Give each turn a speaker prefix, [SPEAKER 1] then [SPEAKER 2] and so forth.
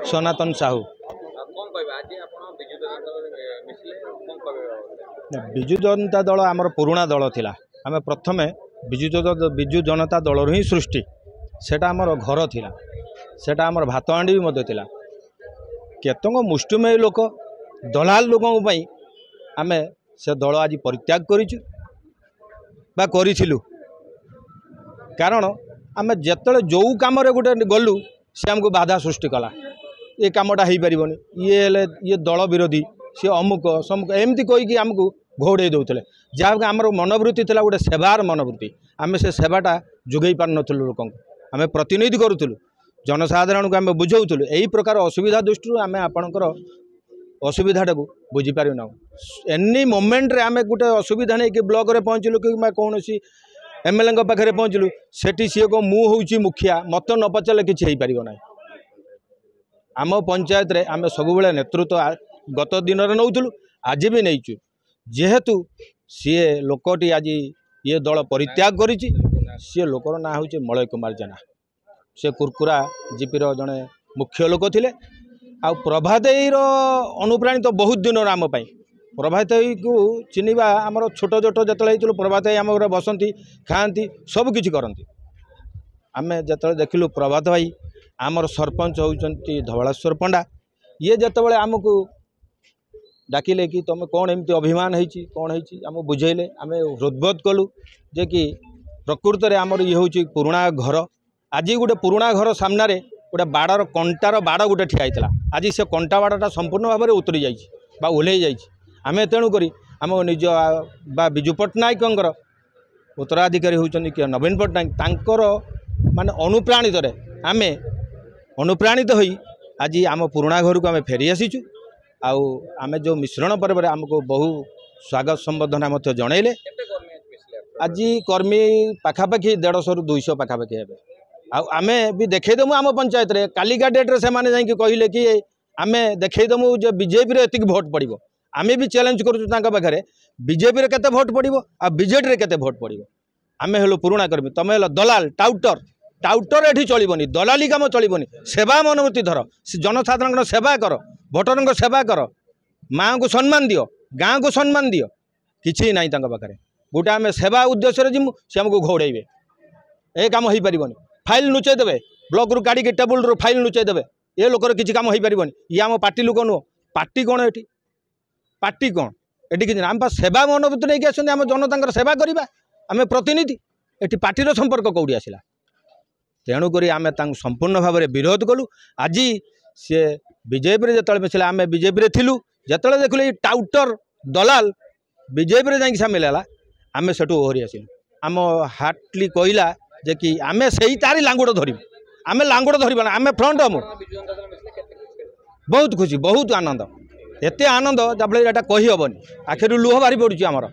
[SPEAKER 1] सनातन साहू। विजु जनता दल आमर पुराणा दल थिला। आम प्रथम विजु जनता दल ही सृष्टि सेटा आमर घर थिला। सेटा आमर भात हांडी भी थिला। केतंग मुष्टिमेय लोक दलाल लोक आम से दल आज परित्याग करिछु कारण आम जिते जो कम गोटे गलु से आमको बाधा सृष्टि कला। ये कमटा हो पारन ये दल विरोधी सी अमुक समुक एमती कहीकि आमको घोड़े दौले जहाँकि आमर मनोवृत्ति थी गोटे सेवार मनोवृत्ति। आम से सेवाटा जोगई पार नुँ लोक आम प्रतिनिधि करूँ जनसाधारण को आम बुझाऊलु। यही प्रकार असुविधा दृष्टि आम आपणकर असुविधाटा को बुझीपार ना। एनी मोमेंट रे आम गोटे असुविधा नहीं कि ब्लॉक रे पहुँचलु कि कौन एमएलए पाखे पहुँचलु सेठी सी को मु हूँ मुखिया मत न पचारे कि हो पार ना। आम पंचायत रे आम सब नेतृत्व गत दिन में नौलु आज भी नहींचु जेहेतु सी लोकटी आज ये दल परित्याग करिछि। सी लोकर ना हूँ मलय कुमार जेना। से कुरकुरा जीपीर जड़े मुख्य लोक थिले। आ प्रभादेईर अनुप्राणित तो बहुत दिन आम प्रभादेई को चिन्हवा आमर छोट छोट जो प्रभादेई आम घर बसती खाती सबकि करती। आम जो देखिलु प्रभात भाई आमर सरपंच होती धवलेश्वर पंडा ये जितेबाला आमको डाकिले कि तुम कौन एमती अभिमान होती कौन होम बुझेले आम हृदबोध कलु जे कि प्रकृत में आमर ये हूँ पुराणा घर। आज गोटे पुराणा घर सामने गोटे बाड़र कंटार बाड़ गोटे ठिया होता। आज से कंटा बाड़टा संपूर्ण भाव में उतरी जा ओल्लै जामें तेणुक आम निज विजु पट्टनायक उत्तराधिकारी होती कि नवीन पट्टनायक माने अनुप्राणित आम अनुप्राणित हो आज आम पुराणा घर को आम फेरी आसीचु। आम जो मिश्रण पर्व आमको बहु स्वागत संबर्धना जनइले। आज कर्मी पाखापाखि 150 ରୁ 200 पाखापाखि हे। आम भी देखईदेमु आम पंचायत रे कालिका डेट्रे से कहले कि आम देखईदेमु जो बीजेपी रे एतिक भोट पड़ो। आम भी चैलेंज करें बीजेपी रे केते भोट पड़ो आ बीजेडी रे केते भोट पड़ो। आम हेलु पुराणा कर्मी तुम हेल दलाल टाउटर टाउटर एठी चलबनी दलाली काम चलबनी। सेवा मनोवृत्ति धर जनसाधारण सेवा कर भोटर सेवा कर माँ को सम्मान दियो गाँ को सम्मान दियो किसी ना पाखे गोटे आम सेवा उद्देश्य जिमु से आमको घोड़े ए काम हो पारन। फाइल लुचई देवे ब्लॉक रू गाड़ी के टेबुल रू फाइल लुचई देवे ये लोकर किसी काम हो पारन। ये आम पार्टी लोक नुह पार्टी कौन एटी पार्टी कौन एटी कि आम सेवा मनोवृत्ति नहीं आस आम जनता सेवा करवा आम प्रतिनिधि एटी पार्टीर संपर्क कौटी आसला। तेणुक आम संपूर्ण भाव में विरोध कलु। आज सी बीजेपी जो मिसला आम बीजेपी थिलु जिते देखल टाउटर दलाल बीजेपी जाकि सामिल है आम सेठू ओहरी आसिलु। आम हार्टली कहला जे कि आम से तारी लांगुड़ धरबू आम लांगुड़ धरवा आम फ्रंट हम बहुत खुशी बहुत आनंद एते आनंद जब यहाँ कहीहबनी आखिर लुह बाहरी पड़ुची आमर।